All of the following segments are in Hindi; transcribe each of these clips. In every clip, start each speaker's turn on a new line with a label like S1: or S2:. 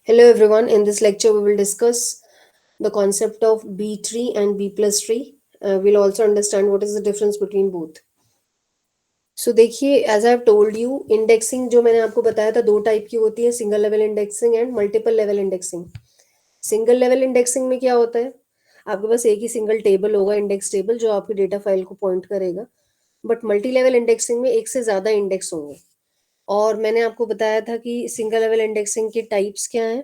S1: Hello everyone. In this lecture, we will discuss the concept of B tree and B plus tree. We'll also understand what is the difference between both. So देखिए, as I have told you, indexing जो मैंने आपको बताया था दो टाइप की होती है, single level indexing and multiple level indexing. Single level indexing में क्या होता है, आपके पास एक ही सिंगल टेबल होगा, इंडेक्स टेबल, जो आपकी डेटा फाइल को पॉइंट करेगा. बट मल्टी लेवल इंडेक्सिंग में एक से ज़्यादा इंडेक्स होंगे. और मैंने आपको बताया था कि सिंगल लेवल इंडेक्सिंग के टाइप्स क्या हैं.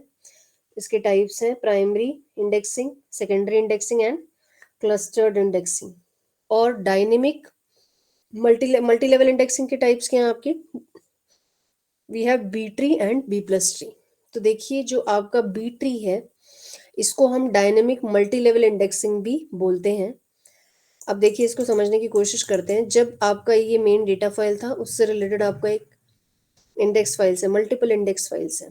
S1: इसके टाइप्स हैं primary indexing, secondary indexing and clustered indexing. और डायनेमिक मल्टी लेवल इंडेक्सिंग के टाइप्स क्या हैं आपके. We have B tree and B plus tree. तो देखिए, जो आपका बी ट्री है, इसको हम डायनेमिक मल्टी लेवल इंडेक्सिंग भी बोलते हैं. अब देखिए, इसको समझने की कोशिश करते हैं. जब आपका ये मेन डेटा फाइल था, उससे रिलेटेड आपका एक इंडेक्स फाइल्स है, मल्टीपल इंडेक्स फाइल्स है.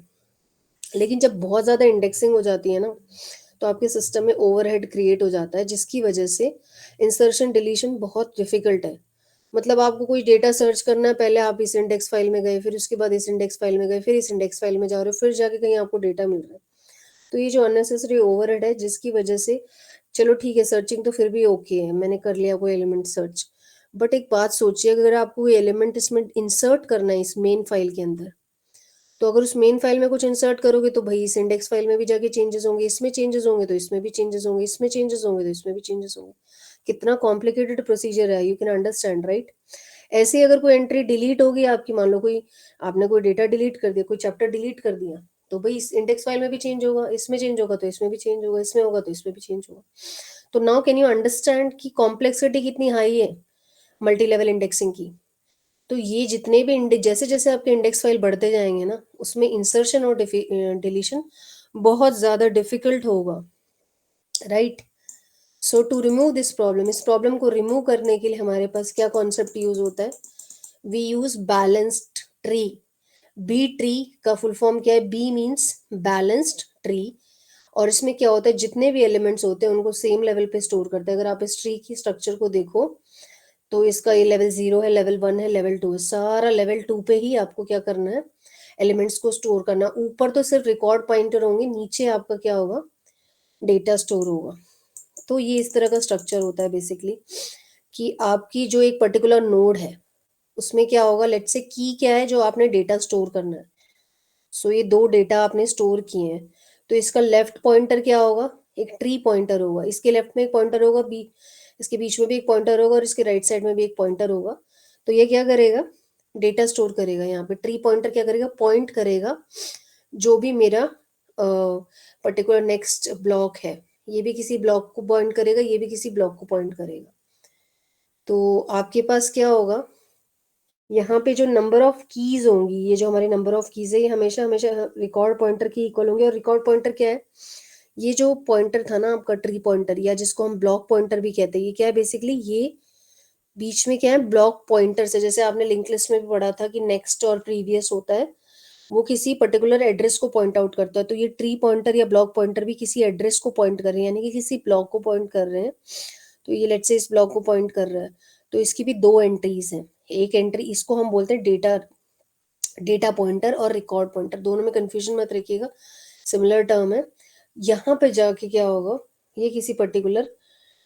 S1: लेकिन जब बहुत ज़्यादा इंडेक्सिंग हो जाती है ना, तो आपके सिस्टम में ओवरहेड क्रिएट हो जाता है, जिसकी वजह से इंसर्शन डिलीशन बहुत डिफिकल्ट है. मतलब आपको कोई डेटा सर्च करना है, पहले आप इस इंडेक्स फाइल में गए, फिर उसके बाद इस इंडेक्स फाइल में गए, फिर इस इंडेक्स फाइल में जा रहे हो, फिर जाके कहीं आपको डेटा मिल रहा है. तो ये जो अननेसेसरी ओवरहेड है, जिसकी वजह से, चलो ठीक है, सर्चिंग तो फिर भी ओके है, मैंने कर लिया कोई एलिमेंट सर्च. बट एक बात सोचिए, अगर आपको कोई एलिमेंट इसमें इंसर्ट करना है इस मेन फाइल के अंदर, तो अगर उस मेन फाइल में कुछ इंसर्ट करोगे, तो भाई इस इंडेक्स फाइल में भी जाके चेंजेस होंगे, इसमें चेंजेस होंगे तो इसमें भी चेंजेस होंगे, इसमें चेंजेस होंगे तो इसमें भी चेंजेस होंगे. कितना कॉम्प्लिकेटेड प्रोसीजर है, यू कैन अंडरस्टैंड, राइट. ऐसे ही अगर कोई एंट्री डिलीट होगी आपकी, मान लो कोई, आपने कोई डेटा डिलीट कर दिया, कोई चैप्टर डिलीट कर दिया, तो भाई इस इंडेक्स फाइल में भी चेंज होगा, इसमें चेंज होगा तो इसमें भी चेंज होगा, इसमें होगा तो इसमें भी चेंज होगा. तो नाउ कैन यू अंडरस्टैंड कि कॉम्प्लेक्सिटी कितनी हाई है मल्टी लेवल इंडेक्सिंग की. तो ये जितने भी जैसे जैसे आपके इंडेक्स फाइल बढ़ते जाएंगे ना, उसमें इंसर्शन और डिलीशन बहुत ज़्यादा डिफिकल्ट होगा, right. So to remove this problem, इस प्रॉब्लम को रिमूव करने के लिए हमारे पास क्या कॉन्सेप्ट यूज होता है. We use balanced tree. B tree का फुल फॉर्म क्या है, बी मीन्स बैलेंस्ड ट्री. और इसमें क्या होता है, जितने भी एलिमेंट्स होते हैं उनको सेम लेवल पे स्टोर करते हैं. अगर आप इस ट्री की स्ट्रक्चर को देखो, तो इसका ये लेवल 0 है, लेवल 1 है, लेवल 2 है, सारा लेवल 2 पे ही आपको क्या करना है, एलिमेंट्स को स्टोर करना. ऊपर तो सिर्फ रिकॉर्ड पॉइंटर होंगे, नीचे आपका क्या होगा, डेटा स्टोर होगा. तो ये इस तरह का स्ट्रक्चर होता है बेसिकली, कि आपकी जो एक पर्टिकुलर नोड है, उसमें क्या होगा, लेट से की क्या है, जो आपने डेटा स्टोर करना है. सो ये दो डेटा आपने स्टोर किए हैं, तो इसका लेफ्ट पॉइंटर क्या होगा, एक ट्री पॉइंटर होगा. इसके लेफ्ट में एक पॉइंटर होगा बी, इसके बीच में भी एक पॉइंटर होगा, और इसके राइट साइड में भी एक पॉइंटर होगा. तो ये क्या करेगा, डेटा स्टोर करेगा. यहाँ पे ट्री पॉइंटर क्या करेगा, पॉइंट करेगा जो भी मेरा पर्टिकुलर नेक्स्ट ब्लॉक है. ये भी किसी ब्लॉक को पॉइंट करेगा, ये भी किसी ब्लॉक को पॉइंट करेगा. तो आपके पास क्या होगा, यहाँ पे जो नंबर ऑफ कीज होंगी, ये जो हमारे नंबर ऑफ कीज है, ये हमेशा हमेशा रिकॉर्ड पॉइंटर की इक्वल होंगे. और रिकॉर्ड पॉइंटर क्या है, ये जो पॉइंटर था ना आपका ट्री पॉइंटर, या जिसको हम ब्लॉक पॉइंटर भी कहते हैं, ये क्या है बेसिकली, ये बीच में क्या है, ब्लॉक पॉइंटर से. जैसे आपने लिंक लिस्ट में भी पढ़ा था कि नेक्स्ट और प्रीवियस होता है, वो किसी पर्टिकुलर एड्रेस को पॉइंट आउट करता है. तो ये ट्री पॉइंटर या ब्लॉक पॉइंटर भी किसी एड्रेस को पॉइंट कर रहे हैं, यानी कि किसी ब्लॉक को पॉइंट कर रहे हैं. तो ये लेट्स से इस ब्लॉक को पॉइंट कर रहा है. तो इसकी भी दो एंट्रीज हैं. एक एंट्री, इसको हम बोलते हैं डेटा डेटा पॉइंटर, और रिकॉर्ड पॉइंटर, दोनों में कंफ्यूजन मत रखिएगा, सिमिलर टर्म है. यहाँ पे जाके क्या होगा, ये किसी पर्टिकुलर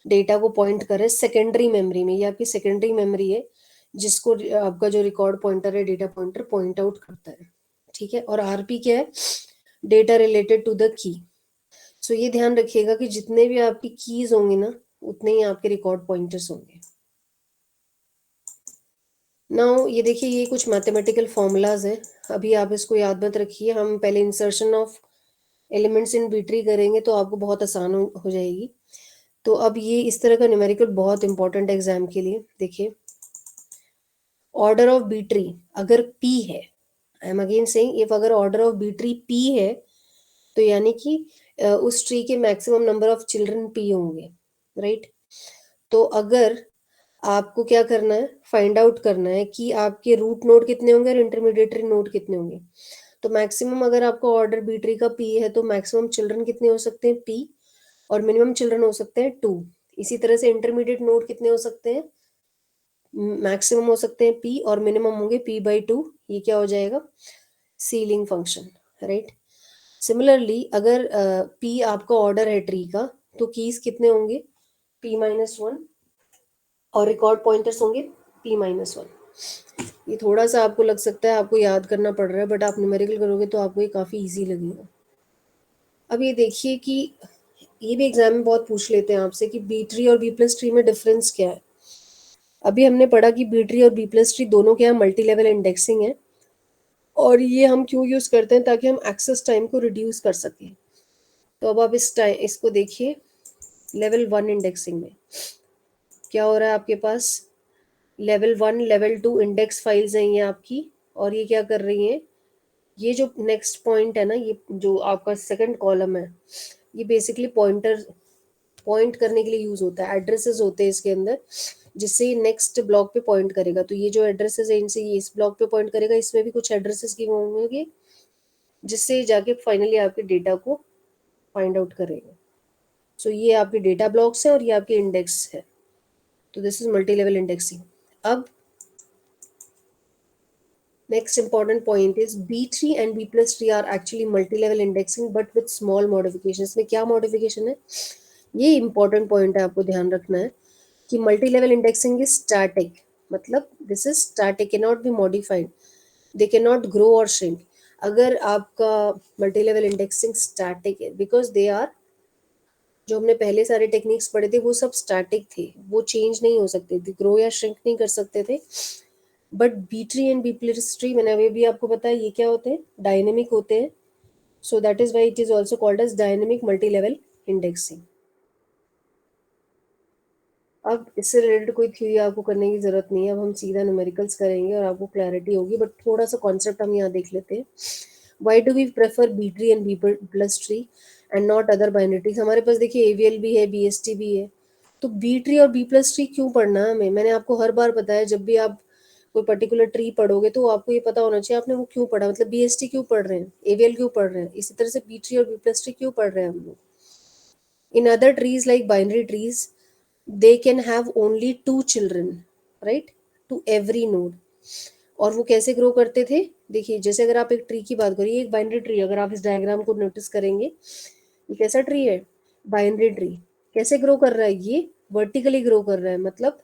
S1: डेटा को पॉइंट करे सेकेंडरी मेमोरी में. ये आपकी सेकेंडरी मेमोरी है, जिसको आपका जो रिकॉर्ड पॉइंटर है, डेटा पॉइंटर पॉइंट आउट करता है. ठीक है. और आरपी क्या है, data related to the key. सो ये ध्यान रखिएगा कि जितने भी आपकी कीज होंगी ना, उतने ही आपके रिकॉर्ड पॉइंटर्स होंगे. नाउ ये देखिए, ये कुछ मैथमेटिकल फॉर्मूलाज है. अभी आप इसको याद मत रखिए, हम पहले इंसर्शन ऑफ एलिमेंट्स इन बीट्री करेंगे, तो आपको बहुत आसान हो जाएगी. तो अब ये इस तरह का न्यूमेरिकल बहुत इंपॉर्टेंट है एग्जाम के लिए. देखिए, ऑर्डर ऑफ बी ट्री अगर पी है, I am again saying, if अगर order of B tree P है, तो यानी कि उस ट्री के maximum number of children P होंगे, राइट. तो अगर आपको क्या करना है, फाइंड आउट करना है कि आपके रूट नोड कितने होंगे और इंटरमीडिएटरी नोड कितने होंगे. तो मैक्सिमम अगर आपको ऑर्डर बी ट्री का पी है, तो मैक्सिमम चिल्ड्रन कितने हो सकते हैं, पी. और मिनिमम चिल्ड्रन हो सकते हैं 2. इसी तरह से इंटरमीडिएट नोड कितने हो सकते हैं, मैक्सिमम हो सकते हैं पी, और मिनिमम होंगे p/2. ये क्या हो जाएगा, सीलिंग फंक्शन, राइट. सिमिलरली अगर पी आपका ऑर्डर है ट्री का, तो कीज कितने होंगे? p-1 और रिकॉर्ड पॉइंटर्स होंगे p-1। ये थोड़ा सा आपको लग सकता है आपको याद करना पड़ रहा है, बट आप न्यूमेरिकल करोगे तो आपको ये काफ़ी इजी लगेगा। अब ये देखिए कि ये भी एग्जाम में बहुत पूछ लेते हैं आपसे कि बी ट्री और बी प्लस ट्री में डिफरेंस क्या है। अभी हमने पढ़ा कि बी ट्री और बी प्लस ट्री दोनों के यहाँ मल्टी लेवल इंडेक्सिंग है, और ये हम क्यों यूज़ करते हैं? ताकि हम एक्सेस टाइम को रिड्यूस कर सकें। तो अब आप इसको देखिए, लेवल 1 इंडेक्सिंग में क्या हो रहा है आपके पास? लेवल 1 लेवल 2 इंडेक्स फाइल्स हैं ये आपकी, और ये क्या कर रही हैं? ये जो नेक्स्ट पॉइंट है ना, ये जो आपका सेकंड कॉलम है, ये बेसिकली पॉइंट करने के लिए यूज होता है। एड्रेसेस होते हैं इसके अंदर, जिससे ये नेक्स्ट ब्लॉक पे पॉइंट करेगा। तो ये जो एड्रेसेस है इनसे ये इस ब्लॉक पे पॉइंट करेगा, इसमें भी कुछ एड्रेसेस की होंगे, जिससे ये जाके फाइनली आपके डेटा को फाइंड आउट करेगा। सो ये आपके डेटा ब्लॉक्स है और ये आपके इंडेक्स है। तो this is multi level indexing. अब next important point is B3 and B plus 3 are actually multi-level indexing but with small modifications। में क्या modification है? ये important point है, आपको ध्यान रखना है कि multi-level indexing is static, मतलब this is static, cannot be modified, they cannot grow or shrink। अगर आपका multi-level indexing static है, because they are, जो हमने पहले सारे टेक्निक्स पढ़े थे वो सब स्टैटिक थे, वो चेंज नहीं हो सकते थे, ग्रो या श्रिंक नहीं कर सकते थे। But B tree and B plus tree, मैंने अभी भी आपको बताया ये क्या होते हैं? डायनेमिक होते हैं। So that is why it is also called as dynamic multi level indexing. अब इससे रिलेटेड कोई थ्योरी आपको करने की जरूरत नहीं है, अब हम सीधा न्यूमेरिकल्स करेंगे और आपको क्लैरिटी होगी। बट थोड़ा सा कॉन्सेप्ट हम यहाँ देख लेते हैं। Why do we prefer B tree and B plus tree and not other binary trees? हमारे पास देखिए एवीएल भी है, बीएसटी भी है। तो बी ट्री और बी प्लस ट्री क्यों पढ़ना है हमें? मैंने आपको हर बार बताया, जब भी आप कोई पर्टिकुलर ट्री पढ़ोगे तो आपको ये पता होना चाहिए आपने वो क्यों पढ़ा, मतलब बीएसटी क्यों पढ़ रहे हैं, एवीएल क्यों पढ़ रहे हैं, इसी तरह से बी ट्री और बी प्लस ट्री क्यों पढ़ रहे हैं हम लोग। In other trees like binary trees, they can have only 2 children, right, to every node। और वो कैसे ग्रो करते थे? देखिए, जैसे अगर आप एक ट्री की बात करिए, एक बाइनरी ट्री, अगर आप इस डायग्राम को नोटिस करेंगे, ये कैसा ट्री है? Binary tree. कैसे ग्रो कर रहा है? ये वर्टिकली ग्रो कर रहा है, मतलब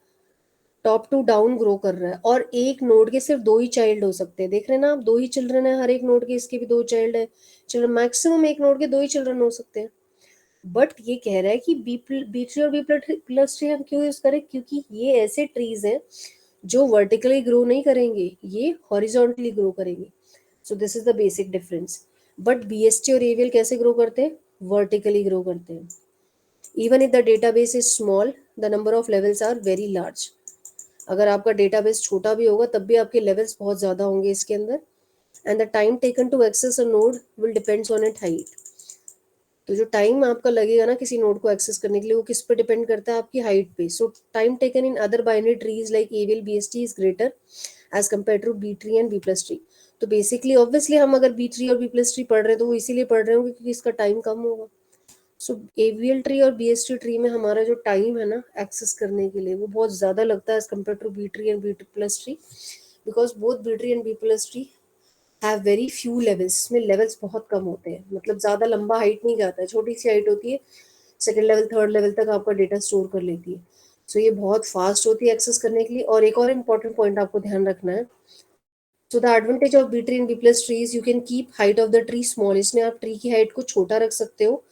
S1: टॉप टू डाउन ग्रो कर रहा है। और एक नोड के सिर्फ 2 ही चाइल्ड हो सकते हैं। देख रहे हैं ना आप, 2 ही चिल्ड्रन है हर एक नोड के, इसके भी 2 चाइल्ड है। चिल्ड्रन मैक्सिमम एक नोड के 2 ही चिल्ड्रन हो सकते हैं। बट ये कह रहा है कि बी ट्री और बी प्लस ट्री हम क्यों यूज करें? क्योंकि ये ऐसे ट्रीज हैं जो वर्टिकली ग्रो नहीं करेंगे, ये हॉरिजॉन्टली ग्रो करेंगे। So this is the basic difference. But BST और एवीएल कैसे ग्रो करते हैं? वर्टिकली ग्रो करते हैं। Even if the database is small, the number of levels are very large. अगर आपका डेटाबेस छोटा भी होगा तब भी आपके लेवल्स बहुत ज़्यादा होंगे इसके अंदर। And the time taken to access a node will depends on it height. तो जो टाइम आपका लगेगा ना किसी नोड को एक्सेस करने के लिए, वो किस पे डिपेंड करता है? आपकी हाइट पे। So time taken in other binary trees like AVL BST is greater as compare to B tree and B plus tree. तो बेसिकली ऑब्वियसली हम अगर बी ट्री और बी प्लस ट्री पढ़ रहे हैं तो वो इसीलिए पढ़ रहे होंगे क्योंकि इसका टाइम कम होगा। सो एवीएल ट्री और बीएसटी ट्री में हमारा जो टाइम है ना एक्सेस करने के लिए, वो बहुत ज़्यादा लगता है as compare to B tree and B plus tree, because both B tree and B plus tree have very few levels. इसमें लेवल्स बहुत कम होते हैं, मतलब ज़्यादा लंबा हाइट नहीं जाता है, छोटी सी हाइट होती है। सेकेंड लेवल थर्ड लेवल तक आपका डेटा स्टोर कर लेती है। सो ये बहुत फास्ट होती है एक्सेस करने के लिए। और एक और इम्पॉर्टेंट पॉइंट आपको ध्यान रखना है। So the advantage of B tree and B plus tree is you can keep height of the tree small. इसमें आप ट्री की हाइट को छोटा रख सकते हो,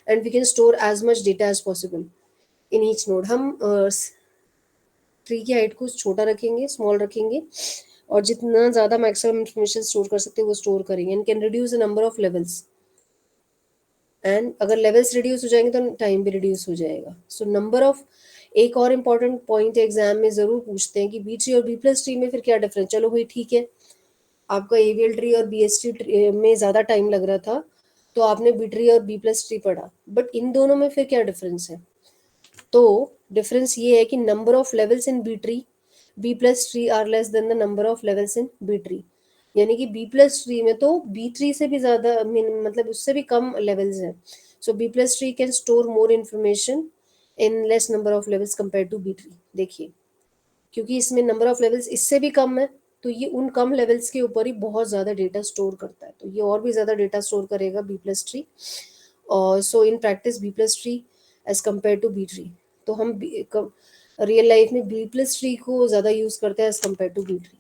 S1: and we can store as much data as possible in each node. हम ट्री की हाइट को छोटा रखेंगे, स्मॉल रखेंगे, और जितना ज़्यादा मैक्सिमम इंफॉर्मेशन स्टोर कर सकते हैं वो स्टोर करेंगे, and can reduce the number of levels. And अगर लेवल्स रिड्यूस हो जाएंगे तो टाइम भी रिड्यूस हो जाएगा। सो नंबर ऑफ, एक और इम्पॉर्टेंट पॉइंट एग्जाम में ज़रूर पूछते हैं कि बी ट्री और बी प्लस ट्री में फिर क्या डिफरेंस। चलो भाई ठीक है, आपका एवीएल ट्री और बीएसटी ट्री में ज़्यादा टाइम लग रहा था तो आपने बी ट्री और बी प्लस ट्री पढ़ा, बट इन दोनों में फिर क्या डिफरेंस है? तो डिफरेंस ये है कि number of levels in B tree, B plus tree are less than the number of levels in B tree. यानी कि बी प्लस ट्री में तो बी ट्री से भी ज़्यादा, मतलब उससे भी कम लेवल्स हैं। So B plus tree can store more information in less number of levels compare to B tree. देखिए, क्योंकि इसमें नंबर ऑफ लेवल्स इससे भी कम है तो ये उन कम लेवल्स के ऊपर ही बहुत ज़्यादा डेटा स्टोर करता है, तो ये और भी ज़्यादा डेटा स्टोर करेगा बी प्लस ट्री। और so in practice B plus tree as compare to B tree, तो हम रियल लाइफ में बी प्लस ट्री को ज़्यादा यूज़ करते हैं as compare to B tree.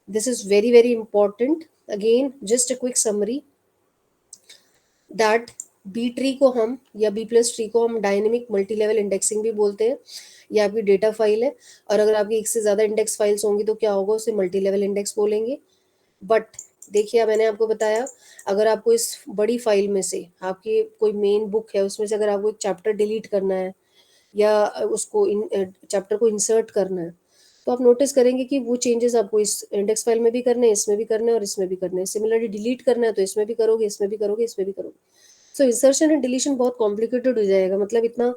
S1: This is very very important. Again just a quick summary that B tree को हम या बी प्लस ट्री को हम डायनेमिक मल्टी लेवल इंडेक्सिंग भी बोलते हैं। ये आपकी डेटा फाइल है, और अगर आपकी एक से ज़्यादा इंडेक्स फाइल्स होंगी तो क्या होगा, उसे मल्टी लेवल इंडेक्स बोलेंगे। बट देखिए मैंने आपको बताया, अगर आपको इस बड़ी फाइल में से आपकी कोई मेन बुक है उसमें से अगर आपको एक चैप्टर डिलीट करना है या उसको चैप्टर को इंसर्ट करना है, तो आप नोटिस करेंगे कि वो चेंजेस आपको इस इंडेक्स फाइल में भी करने हैं, इसमें भी करने हैं और इसमें भी करने हैं। सिमिलरली डिलीट करना है तो इसमें भी करोगे, इसमें भी करोगे, इसमें भी करोगे। सो इंसर्शन एंड डिलीशन बहुत कॉम्प्लिकेटेड हो जाएगा, मतलब इतना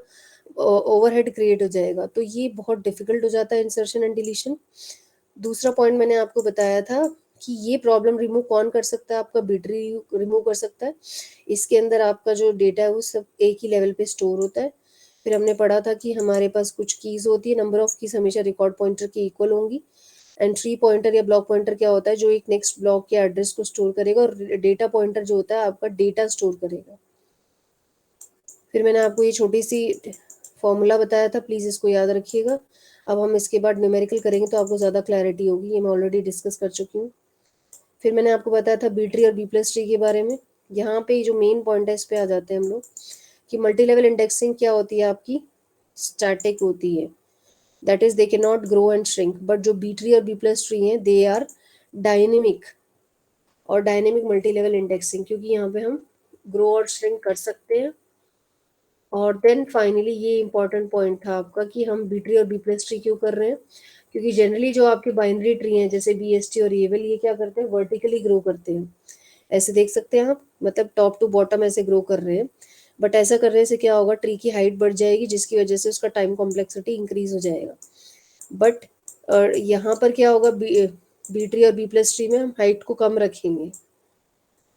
S1: ओवरहेड क्रिएट हो जाएगा, तो ये बहुत डिफिकल्ट हो जाता है इंसर्शन एंड डिलीशन। दूसरा पॉइंट मैंने आपको बताया था कि ये प्रॉब्लम रिमूव कौन कर सकता है, आपका बिटरी रिमूव कर सकता है। इसके अंदर आपका जो डेटा है वो सब एक ही लेवल पे स्टोर होता है। फिर हमने पढ़ा था कि हमारे पास कुछ कीज होती है, नंबर ऑफ कीज हमेशा रिकॉर्ड पॉइंटर की इक्वल होंगी। एंड ट्री पॉइंटर या ब्लॉक पॉइंटर क्या होता है, जो एक नेक्स्ट ब्लॉक के एड्रेस को स्टोर करेगा, और डेटा पॉइंटर जो होता है आपका डेटा स्टोर करेगा। फिर मैंने आपको ये छोटी सी फॉर्मूला बताया था, प्लीज़ इसको याद रखिएगा। अब हम इसके बाद न्यूमेरिकल करेंगे तो आपको ज़्यादा क्लैरिटी होगी, ये मैं ऑलरेडी डिस्कस कर चुकी हूँ। फिर मैंने आपको बताया था बी ट्री और बी प्लस ट्री के बारे में। यहाँ पे जो मेन पॉइंट है इस पे आ जाते हैं हम लोग कि मल्टी लेवल इंडेक्सिंग क्या होती है, आपकी स्टैटिक होती है, that is they can not grow and shrink. But जो बी ट्री और बी प्लस ट्री हैं दे आर डायनेमिक, और डायनेमिक मल्टी लेवल इंडेक्सिंग, क्योंकि यहाँ पे हम ग्रो और श्रिंक कर सकते हैं। और देन फाइनली ये इंपॉर्टेंट पॉइंट था आपका कि हम बी ट्री और बी प्लस ट्री क्यों कर रहे हैं, क्योंकि जनरली जो आपके बाइनरी ट्री हैं जैसे बी एस टी और एबल, ये क्या करते हैं, वर्टिकली ग्रो करते हैं। ऐसे देख सकते हैं आप, मतलब टॉप टू बॉटम ऐसे ग्रो कर रहे हैं। बट ऐसा करने से क्या होगा, ट्री की हाइट बढ़ जाएगी जिसकी वजह से उसका टाइम कॉम्प्लेक्सिटी इंक्रीज हो जाएगा। बट यहाँ पर क्या होगा, बी ट्री और बी प्लस ट्री में हम हाइट को कम रखेंगे।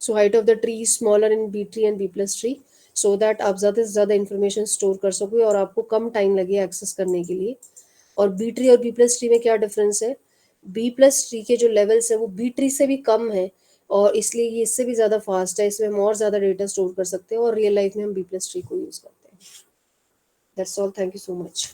S1: So height of the tree smaller in B tree and B plus tree, so that आप ज़्यादा से ज़्यादा इन्फॉर्मेशन स्टोर कर सकोगे और आपको कम टाइम लगे एक्सेस करने के लिए। और बी ट्री और बी प्लस ट्री में क्या डिफरेंस है, बी प्लस ट्री के जो लेवल्स है वो बी ट्री से भी कम है, और इसलिए ये इससे भी ज़्यादा फास्ट है, इसमें हम और ज़्यादा डेटा स्टोर कर सकते हैं, और रियल लाइफ में हम बी प्लस ट्री को यूज़ करते हैं। That's all, thank you so much.